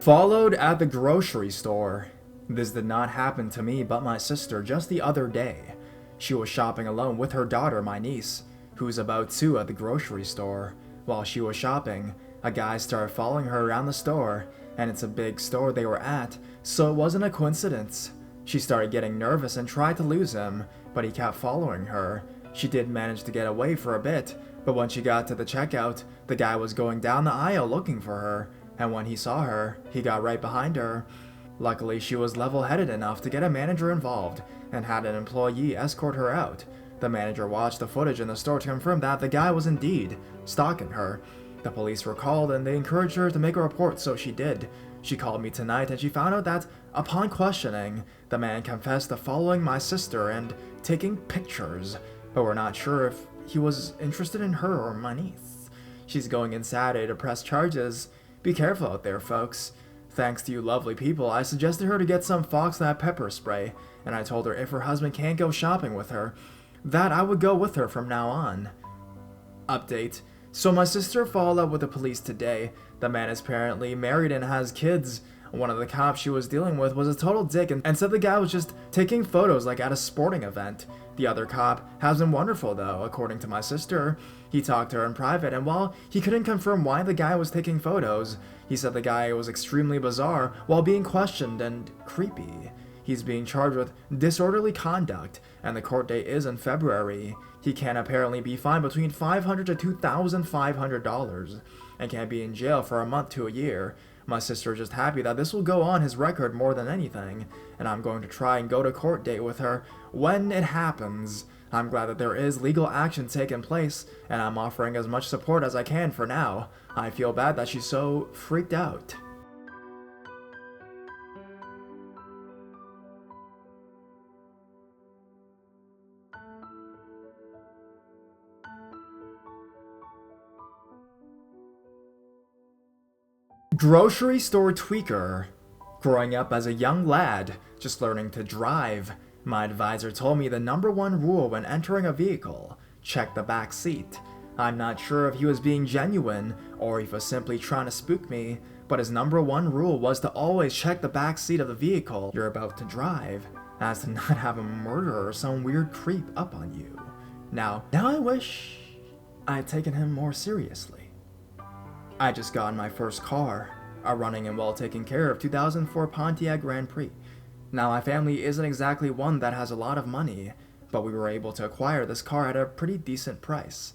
Followed at the grocery store. This did not happen to me but my sister just the other day. She was shopping alone with her daughter, my niece, who's about 2 at the grocery store. While she was shopping, a guy started following her around the store, and it's a big store they were at, so it wasn't a coincidence. She started getting nervous and tried to lose him, but he kept following her. She did manage to get away for a bit, but when she got to the checkout, the guy was going down the aisle looking for her, and when he saw her, he got right behind her. Luckily, she was level-headed enough to get a manager involved and had an employee escort her out. The manager watched the footage in the store to confirm that the guy was indeed stalking her. The police were called and they encouraged her to make a report, so she did. She called me tonight and she found out that, upon questioning, the man confessed to following my sister and taking pictures, but we're not sure if he was interested in her or my niece. She's going in Saturday to press charges. Be careful out there, folks. Thanks to you lovely people, I suggested her to get some Foxnap pepper spray, and I told her if her husband can't go shopping with her, that I would go with her from now on. Update. So my sister followed up with the police today. The man is apparently married and has kids. One of the cops she was dealing with was a total dick and said the guy was just taking photos like at a sporting event. The other cop has been wonderful though, according to my sister. He talked to her in private, and while he couldn't confirm why the guy was taking photos, he said the guy was extremely bizarre while being questioned and creepy. He's being charged with disorderly conduct, and the court date is in February. He can apparently be fined between $500 to $2,500 and can be in jail for a month to a year. My sister is just happy that this will go on his record more than anything, and I'm going to try and go to court date with her when it happens. I'm glad that there is legal action taking place, and I'm offering as much support as I can for now. I feel bad that she's so freaked out. Grocery store tweaker. Growing up as a young lad, just learning to drive, my advisor told me the #1 rule when entering a vehicle: check the back seat. I'm not sure if he was being genuine or if he was simply trying to spook me, but his #1 rule was to always check the back seat of the vehicle you're about to drive, as to not have a murderer or some weird creep up on you. Now I wish I had taken him more seriously. I just got in my first car, a running and well taken care of 2004 Pontiac Grand Prix. Now my family isn't exactly one that has a lot of money, but we were able to acquire this car at a pretty decent price.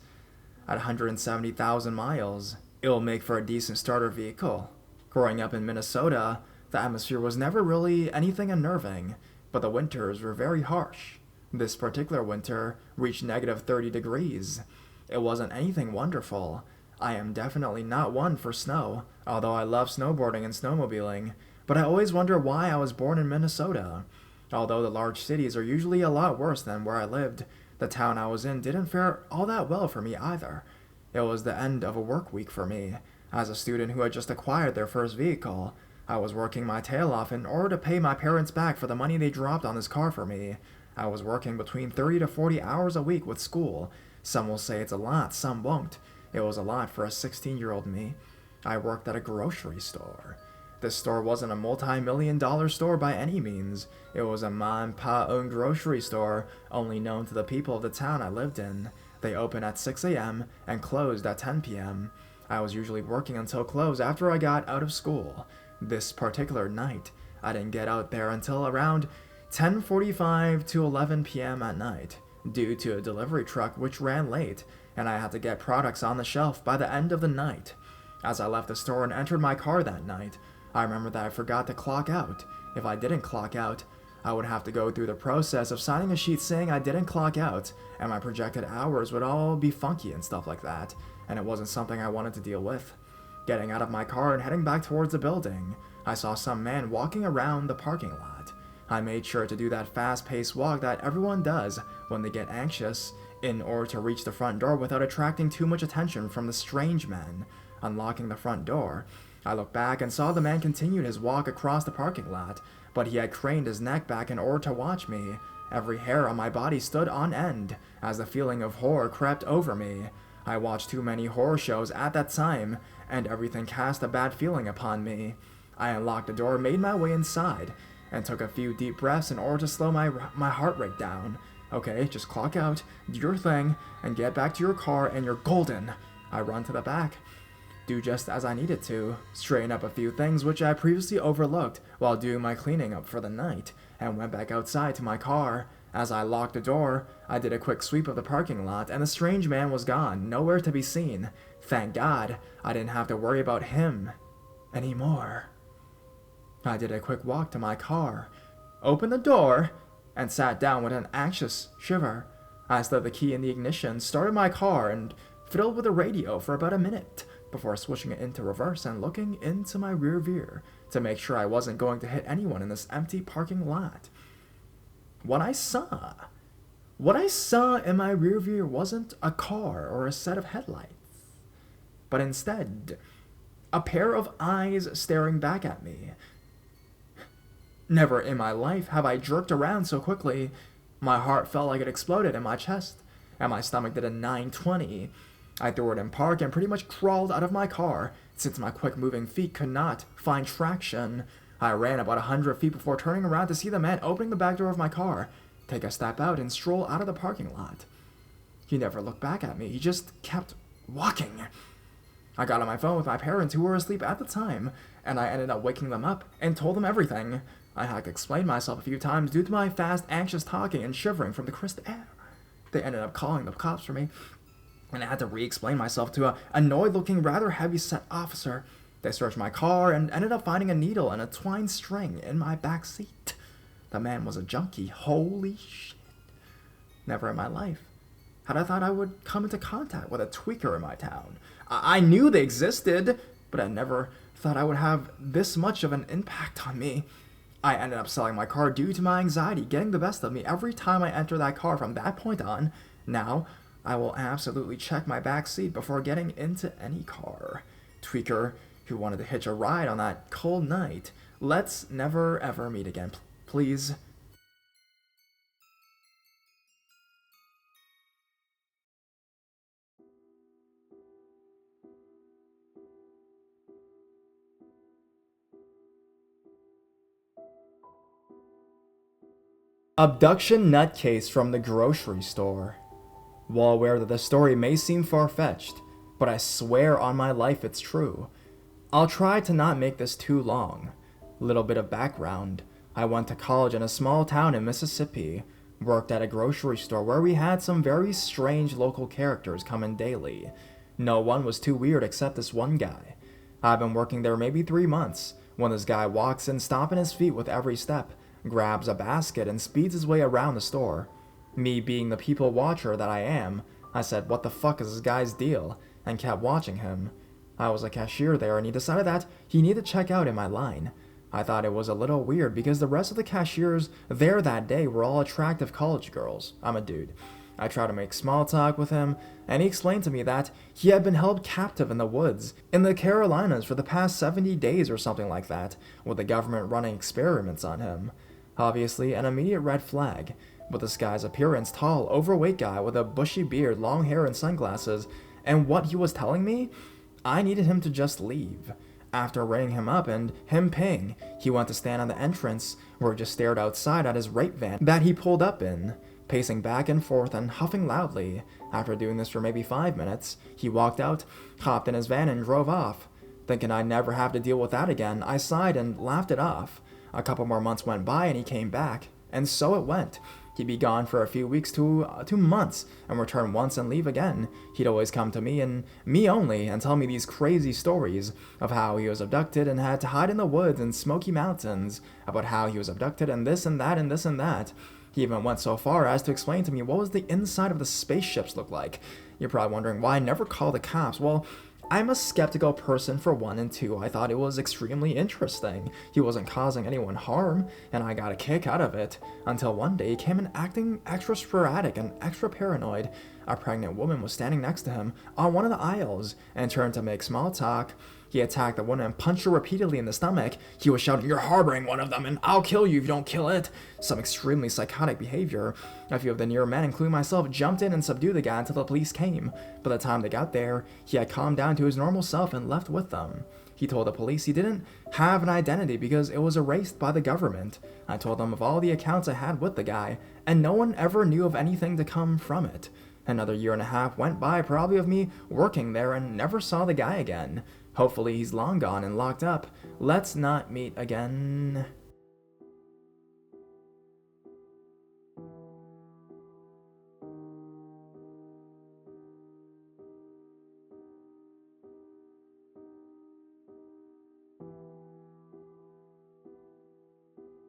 At 170,000 miles, it will make for a decent starter vehicle. Growing up in Minnesota, the atmosphere was never really anything unnerving, but the winters were very harsh. This particular winter reached -30 degrees. It wasn't anything wonderful. I am definitely not one for snow, although I love snowboarding and snowmobiling, but I always wonder why I was born in Minnesota. Although the large cities are usually a lot worse than where I lived, the town I was in didn't fare all that well for me either. It was the end of a work week for me. As a student who had just acquired their first vehicle, I was working my tail off in order to pay my parents back for the money they dropped on this car for me. I was working between 30 to 40 hours a week with school. Some will say it's a lot, some won't. It was a lot for a 16-year-old me. I worked at a grocery store. This store wasn't a multi-million-dollar store by any means. It was a ma-and-pa-owned grocery store, only known to the people of the town I lived in. They opened at 6 a.m. and closed at 10 p.m. I was usually working until close after I got out of school. This particular night, I didn't get out there until around 10:45 to 11 p.m. at night, due to a delivery truck which ran late, and I had to get products on the shelf by the end of the night. As I left the store and entered my car that night, I remember that I forgot to clock out. If I didn't clock out, I would have to go through the process of signing a sheet saying I didn't clock out, and my projected hours would all be funky and stuff like that, and it wasn't something I wanted to deal with. Getting out of my car and heading back towards the building, I saw some man walking around the parking lot. I made sure to do that fast-paced walk that everyone does when they get anxious, in order to reach the front door without attracting too much attention from the strange man unlocking the front door. I looked back and saw the man continued his walk across the parking lot, but he had craned his neck back in order to watch me. Every hair on my body stood on end as the feeling of horror crept over me. I watched too many horror shows at that time, and everything cast a bad feeling upon me. I unlocked the door, made my way inside, and took a few deep breaths in order to slow my heart rate down. Okay, just clock out, do your thing, and get back to your car, and you're golden. I run to the back, do just as I needed to, straighten up a few things which I previously overlooked while doing my cleaning up for the night, and went back outside to my car. As I locked the door, I did a quick sweep of the parking lot, and the strange man was gone, nowhere to be seen. Thank God, I didn't have to worry about him anymore. I did a quick walk to my car, opened the door, and sat down with an anxious shiver. I slid the key in the ignition, started my car, and fiddled with the radio for about a minute before switching it into reverse and looking into my rear view to make sure I wasn't going to hit anyone in this empty parking lot. What I saw in my rear view wasn't a car or a set of headlights, but instead a pair of eyes staring back at me. Never in my life have I jerked around so quickly. My heart felt like it exploded in my chest, and my stomach did a 920. I threw it in park and pretty much crawled out of my car, since my quick-moving feet could not find traction. I ran about 100 feet before turning around to see the man opening the back door of my car, take a step out, and stroll out of the parking lot. He never looked back at me. He just kept walking. I got on my phone with my parents, who were asleep at the time, and I ended up waking them up and told them everything. I had to explain myself a few times due to my fast, anxious talking and shivering from the crisp air. They ended up calling the cops for me, and I had to re-explain myself to an annoyed-looking, rather heavy-set officer. They searched my car and ended up finding a needle and a twine string in my back seat. The man was a junkie. Holy shit. Never in my life had I thought I would come into contact with a tweaker in my town. I knew they existed, but I never thought I would have this much of an impact on me. I ended up selling my car due to my anxiety getting the best of me every time I enter that car from that point on. Now, I will absolutely check my back seat before getting into any car. Tweaker who wanted to hitch a ride on that cold night, let's never ever meet again, please. Abduction nutcase from the grocery store. Well aware that the story may seem far-fetched, but I swear on my life it's true. I'll try to not make this too long. Little bit of background. I went to college in a small town in Mississippi, worked at a grocery store where we had some very strange local characters come in daily. No one was too weird except this one guy. I've been working there maybe 3 months, when this guy walks in stomping his feet with every step, grabs a basket and speeds his way around the store. Me being the people watcher that I am, I said, "What the fuck is this guy's deal?" and kept watching him. I was a cashier there and he decided that he needed to check out in my line. I thought it was a little weird because the rest of the cashiers there that day were all attractive college girls. I'm a dude. I tried to make small talk with him, and he explained to me that he had been held captive in the woods in the Carolinas for the past 70 days or something like that, with the government running experiments on him. Obviously, an immediate red flag, but this guy's appearance, tall, overweight guy with a bushy beard, long hair, and sunglasses, and what he was telling me, I needed him to just leave. After ringing him up and him paying, he went to stand on the entrance, where he just stared outside at his rape van that he pulled up in, pacing back and forth and huffing loudly. After doing this for maybe 5 minutes, he walked out, hopped in his van, and drove off. Thinking I'd never have to deal with that again, I sighed and laughed it off. A couple more months went by and he came back, and so it went. He'd be gone for a few weeks to 2 months, and return once and leave again. He'd always come to me, and me only, and tell me these crazy stories of how he was abducted and had to hide in the woods and Smoky Mountains, about how he was abducted and this and that and this and that. He even went so far as to explain to me what was the inside of the spaceships look like. You're probably wondering why I never called the cops. Well, I'm a skeptical person for one, and two, I thought it was extremely interesting. He wasn't causing anyone harm, and I got a kick out of it, until one day he came in acting extra sporadic and extra paranoid. A pregnant woman was standing next to him on one of the aisles, and turned to make small talk. He attacked the woman and punched her repeatedly in the stomach. He was shouting, "You're harboring one of them, and I'll kill you if you don't kill it." Some extremely psychotic behavior. A few of the near men, including myself, jumped in and subdued the guy until the police came. By the time they got there, he had calmed down to his normal self and left with them. He told the police he didn't have an identity because it was erased by the government. I told them of all the accounts I had with the guy, and no one ever knew of anything to come from it. Another year and a half went by, probably of me working there, and never saw the guy again. Hopefully he's long gone and locked up. Let's not meet again.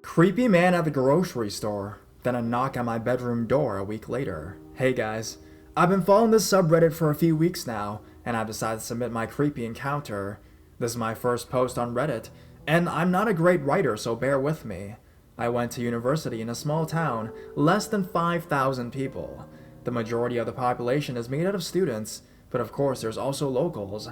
Creepy man at the grocery store, then a knock on my bedroom door a week later. Hey guys, I've been following this subreddit for a few weeks now, and I've decided to submit my creepy encounter. This is my first post on Reddit, and I'm not a great writer, so bear with me. I went to university in a small town, less than 5,000 people. The majority of the population is made out of students, but of course there's also locals.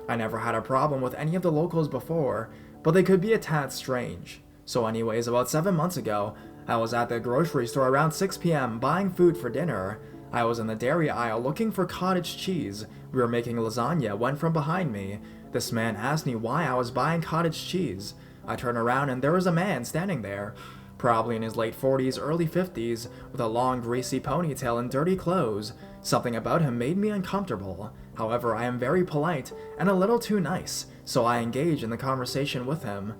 I never had a problem with any of the locals before, but they could be a tad strange. So anyways, about 7 months ago, I was at the grocery store around 6 p.m. buying food for dinner. I was in the dairy aisle looking for cottage cheese. We were making lasagna when from behind me, this man asked me why I was buying cottage cheese. I turned around and there was a man standing there, probably in his late 40s, early 50s, with a long greasy ponytail and dirty clothes. Something about him made me uncomfortable. However, I am very polite and a little too nice, so I engage in the conversation with him.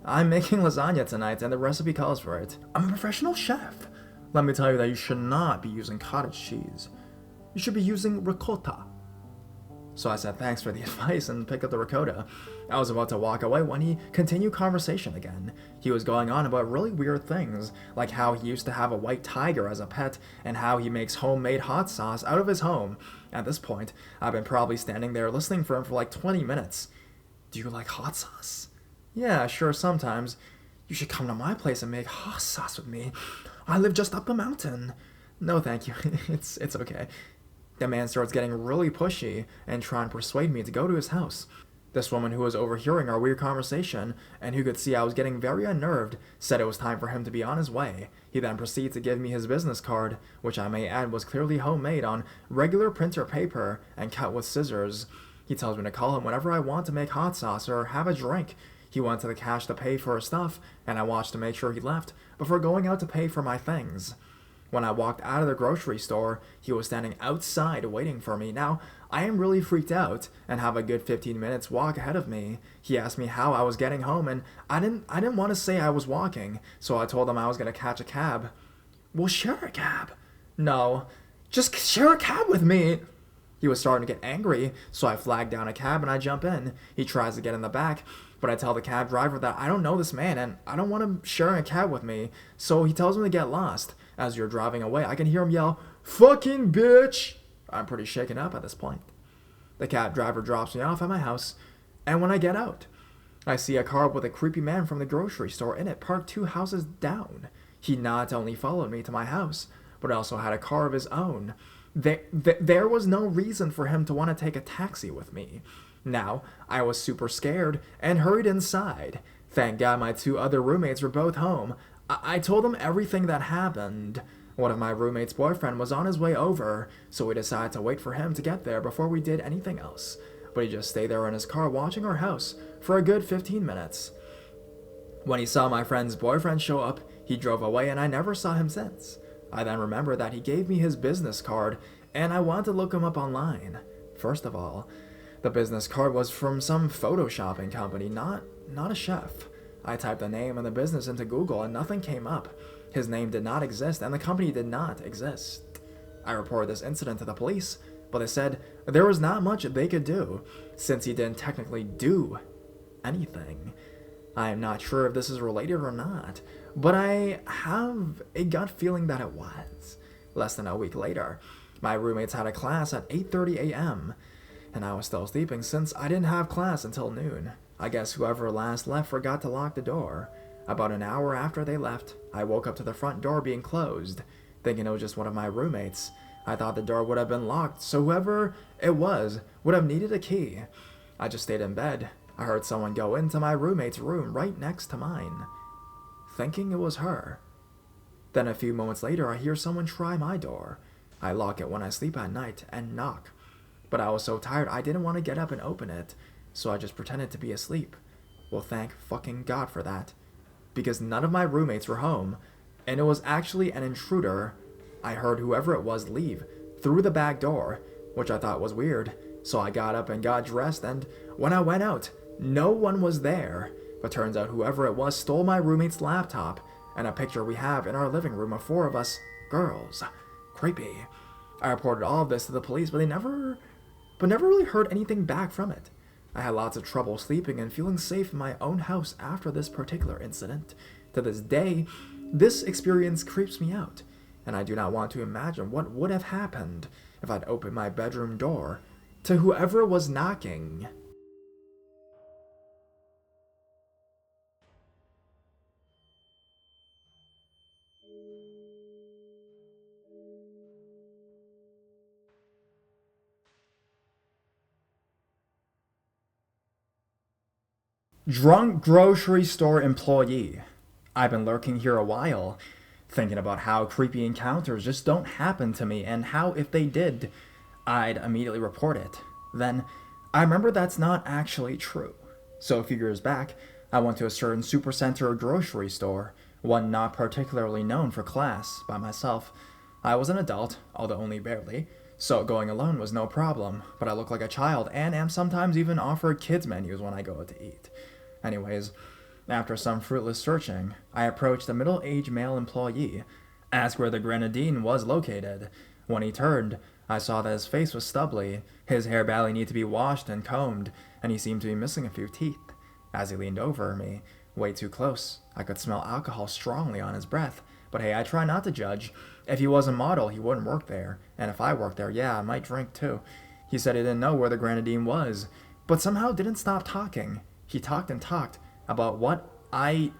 I'm making lasagna tonight and the recipe calls for it. I'm a professional chef. Let me tell you that you should not be using cottage cheese. You should be using ricotta. So I said thanks for the advice and picked up the ricotta. I was about to walk away when he continued conversation again. He was going on about really weird things, like how he used to have a white tiger as a pet and how he makes homemade hot sauce out of his home. At this point, I've been probably standing there listening for him for like 20 minutes. Do you like hot sauce? Yeah, sure, sometimes. You should come to my place and make hot sauce with me. I live just up the mountain. No, thank you. It's okay. The man starts getting really pushy and trying to persuade me to go to his house. This woman who was overhearing our weird conversation and who could see I was getting very unnerved said it was time for him to be on his way. He then proceeded to give me his business card, which I may add was clearly homemade on regular printer paper and cut with scissors. He tells me to call him whenever I want to make hot sauce or have a drink. He went to the cash to pay for his stuff, and I watched to make sure he left before going out to pay for my things. When I walked out of the grocery store, he was standing outside waiting for me. Now, I am really freaked out and have a good 15 minutes walk ahead of me. He asked me how I was getting home, and I didn't want to say I was walking, so I told him I was going to catch a cab. Well, share a cab. No, just share a cab with me. He was starting to get angry, so I flagged down a cab and I jump in. He tries to get in the back, but I tell the cab driver that I don't know this man and I don't want him sharing a cab with me, so he tells me to get lost. As you're driving away, I can hear him yell, "Fucking bitch!" I'm pretty shaken up at this point. The cab driver drops me off at my house, and when I get out, I see a car with a creepy man from the grocery store in it parked 2 houses down. He not only followed me to my house, but also had a car of his own. There was no reason for him to want to take a taxi with me. Now, I was super scared and hurried inside. Thank God my 2 other roommates were both home. I told them everything that happened. One of my roommate's boyfriend was on his way over, so we decided to wait for him to get there before we did anything else. But he just stayed there in his car watching our house for a good 15 minutes. When he saw my friend's boyfriend show up, he drove away and I never saw him since. I then remembered that he gave me his business card, and I wanted to look him up online. First of all, the business card was from some photoshopping company, not a chef. I typed the name and the business into Google and nothing came up. His name did not exist and the company did not exist. I reported this incident to the police, but they said there was not much they could do, since he didn't technically do anything. I am not sure if this is related or not, but I have a gut feeling that it was. Less than a week later, my roommates had a class at 8:30 a.m., and I was still sleeping since I didn't have class until noon. I guess whoever last left forgot to lock the door. About an hour after they left, I woke up to the front door being closed, thinking it was just one of my roommates. I thought the door would have been locked, so whoever it was would have needed a key. I just stayed in bed. I heard someone go into my roommate's room right next to mine, thinking it was her. Then a few moments later, I hear someone try my door. I lock it when I sleep at night and knock. But I was so tired I didn't want to get up and open it. so I just pretended to be asleep. Well, thank fucking God for that. Because none of my roommates were home, and it was actually an intruder. I heard whoever it was leave through the back door, which I thought was weird, so I got up and got dressed, and when I went out, no one was there. But turns out whoever it was stole my roommate's laptop and a picture we have in our living room of 4 of us girls. Creepy. I reported all of this to the police, but never really heard anything back from it. I had lots of trouble sleeping and feeling safe in my own house after this particular incident. To this day, this experience creeps me out, and I do not want to imagine what would have happened if I'd opened my bedroom door to whoever was knocking. Drunk grocery store employee. I've been lurking here a while, thinking about how creepy encounters just don't happen to me and how if they did, I'd immediately report it. Then, I remember that's not actually true. So a few years back, I went to a certain supercenter grocery store, one not particularly known for class, by myself. I was an adult, although only barely, so going alone was no problem, but I look like a child and am sometimes even offered kids menus when I go out to eat. Anyways, after some fruitless searching, I approached a middle-aged male employee, asked where the grenadine was located. When he turned, I saw that his face was stubbly, his hair badly needed to be washed and combed, and he seemed to be missing a few teeth. As he leaned over me, way too close, I could smell alcohol strongly on his breath, but hey, I try not to judge. If he was a model, he wouldn't work there, and if I worked there, yeah, I might drink too. He said he didn't know where the grenadine was, but somehow didn't stop talking. He talked and talked about what I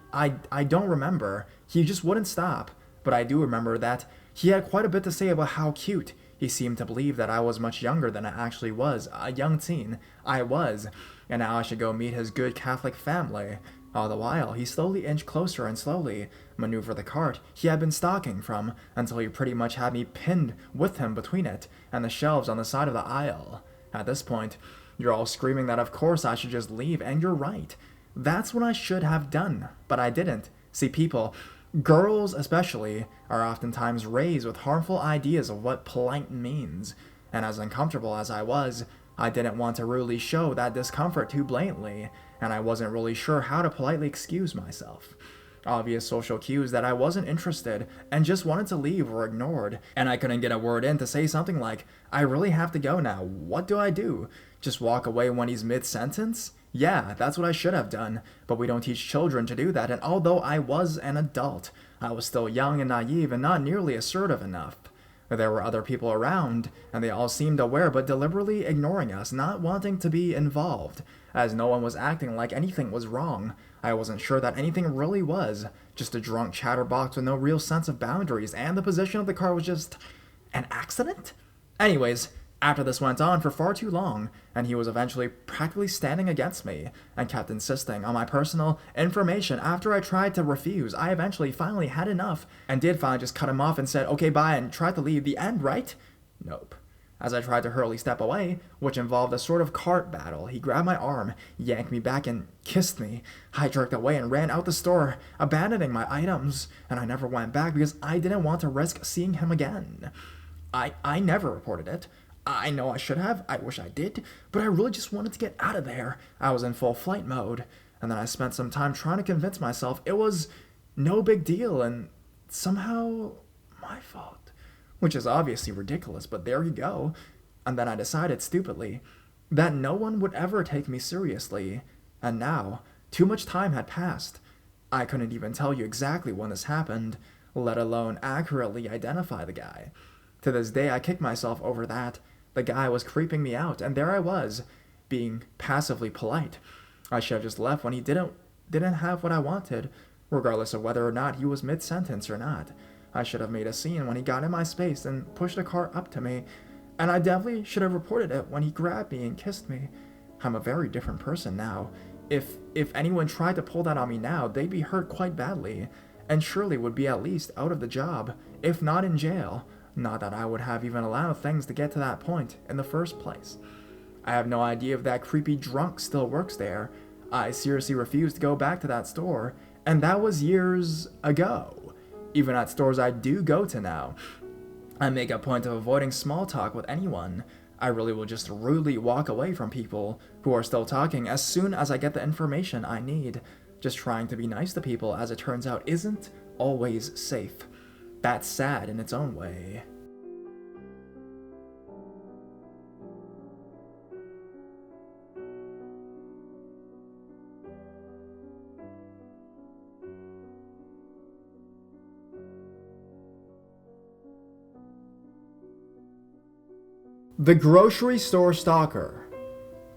don't remember. He just wouldn't stop. But I do remember that he had quite a bit to say about how cute. He seemed to believe that I was much younger than I actually was. A young teen. I was. And now I should go meet his good Catholic family. All the while, he slowly inched closer and slowly maneuvered the cart he had been stalking from until he pretty much had me pinned with him between it and the shelves on the side of the aisle. At this point, you're all screaming that of course I should just leave, and you're right. That's what I should have done, but I didn't. See, people, girls especially, are oftentimes raised with harmful ideas of what polite means, and as uncomfortable as I was, I didn't want to really show that discomfort too blatantly, and I wasn't really sure how to politely excuse myself. Obvious social cues that I wasn't interested and just wanted to leave were ignored, and I couldn't get a word in to say something like, I really have to go now, what do I do? Just walk away when he's mid-sentence? Yeah, that's what I should have done, but we don't teach children to do that, and although I was an adult, I was still young and naive and not nearly assertive enough. There were other people around, and they all seemed aware but deliberately ignoring us, not wanting to be involved, as no one was acting like anything was wrong. I wasn't sure that anything really was, just a drunk chatterbox with no real sense of boundaries, and the position of the car was just an accident? Anyways, after this went on for far too long, and he was eventually practically standing against me, and kept insisting on my personal information after I tried to refuse, I eventually finally had enough, and did finally just cut him off and said, okay, bye, and tried to leave. The end, right? Nope. As I tried to hurriedly step away, which involved a sort of cart battle, he grabbed my arm, yanked me back, and kissed me. I jerked away and ran out the store, abandoning my items, and I never went back because I didn't want to risk seeing him again. I never reported it. I know I should have, I wish I did, but I really just wanted to get out of there. I was in full flight mode, and then I spent some time trying to convince myself it was no big deal and somehow my fault. Which is obviously ridiculous, but there you go. And then I decided stupidly that no one would ever take me seriously. And now, too much time had passed. I couldn't even tell you exactly when this happened, let alone accurately identify the guy. To this day, I kick myself over that. The guy was creeping me out, and there I was, being passively polite. I should have just left when he didn't have what I wanted, regardless of whether or not he was mid-sentence or not. I should have made a scene when he got in my space and pushed the car up to me, and I definitely should have reported it when he grabbed me and kissed me. I'm a very different person now. If anyone tried to pull that on me now, they'd be hurt quite badly, and surely would be at least out of the job, if not in jail. Not that I would have even allowed things to get to that point in the first place. I have no idea if that creepy drunk still works there. I seriously refuse to go back to that store, and that was years ago. Even at stores I do go to now, I make a point of avoiding small talk with anyone. I really will just rudely walk away from people who are still talking as soon as I get the information I need. Just trying to be nice to people, as it turns out, isn't always safe. That's sad in its own way. The grocery store stalker.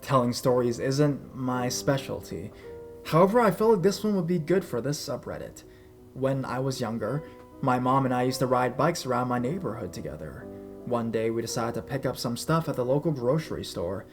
Telling stories isn't my specialty. However, I feel like this one would be good for this subreddit. When I was younger, my mom and I used to ride bikes around my neighborhood together. One day, we decided to pick up some stuff at the local grocery store.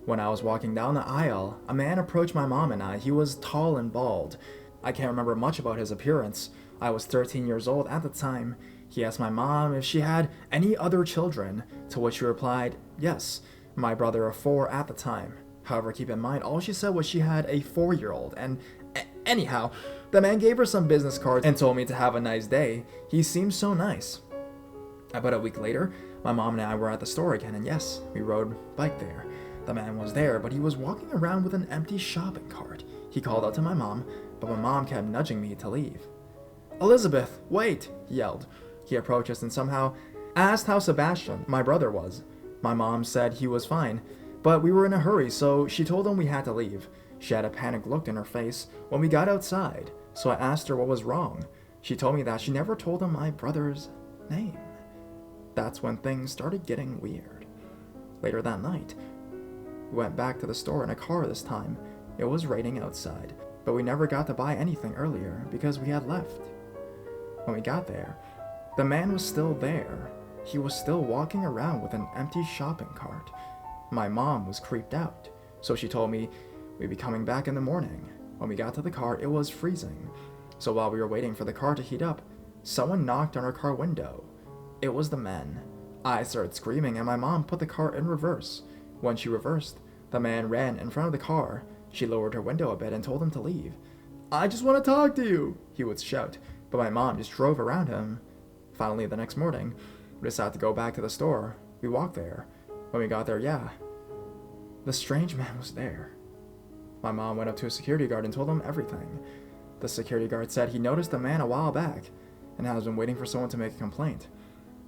When I was walking down the aisle, a man approached my mom and I. He was tall and bald. I can't remember much about his appearance. I was 13 years old at the time. He asked my mom if she had any other children, to which she replied, yes, my brother of 4 at the time. However, keep in mind, all she said was she had a 4-year-old, and anyhow, the man gave her some business cards and told me to have a nice day. He seemed so nice. About a week later, my mom and I were at the store again, and yes, we rode bike there. The man was there, but he was walking around with an empty shopping cart. He called out to my mom, but my mom kept nudging me to leave. Elizabeth, wait, he yelled. He approached us and somehow asked how Sebastian, my brother, was. My mom said he was fine, but we were in a hurry, so she told him we had to leave. She had a panicked look in her face when we got outside, so I asked her what was wrong. She told me that she never told him my brother's name. That's when things started getting weird. Later that night, we went back to the store in a car this time. It was raining outside, but we never got to buy anything earlier because we had left. When we got there, the man was still there. He was still walking around with an empty shopping cart. My mom was creeped out, so she told me we'd be coming back in the morning. When we got to the car, it was freezing. So while we were waiting for the car to heat up, someone knocked on our car window. It was the man. I started screaming and my mom put the car in reverse. When she reversed, the man ran in front of the car. She lowered her window a bit and told him to leave. I just want to talk to you, he would shout, but my mom just drove around him. Finally, the next morning, we decided to go back to the store. We walked there. When we got there, the strange man was there. My mom went up to a security guard and told him everything. The security guard said he noticed the man a while back and has been waiting for someone to make a complaint.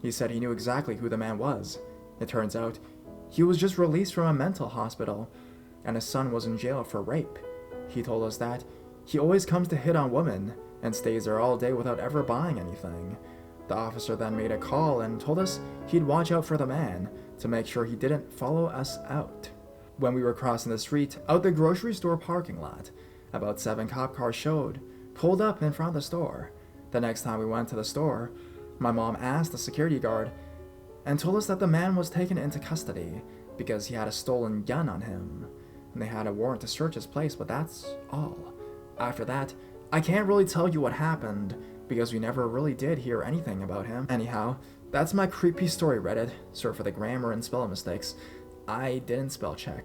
He said he knew exactly who the man was. It turns out he was just released from a mental hospital and his son was in jail for rape. He told us that he always comes to hit on women and stays there all day without ever buying anything. The officer then made a call and told us he'd watch out for the man to make sure he didn't follow us out. When we were crossing the street out the grocery store parking lot, about 7 cop cars pulled up in front of the store. The next time we went to the store, my mom asked the security guard and told us that the man was taken into custody because he had a stolen gun on him, and they had a warrant to search his place, but that's all. After that, I can't really tell you what happened because we never really did hear anything about him. Anyhow, that's my creepy story, Reddit. Sorry for the grammar and spelling mistakes. I didn't spell check.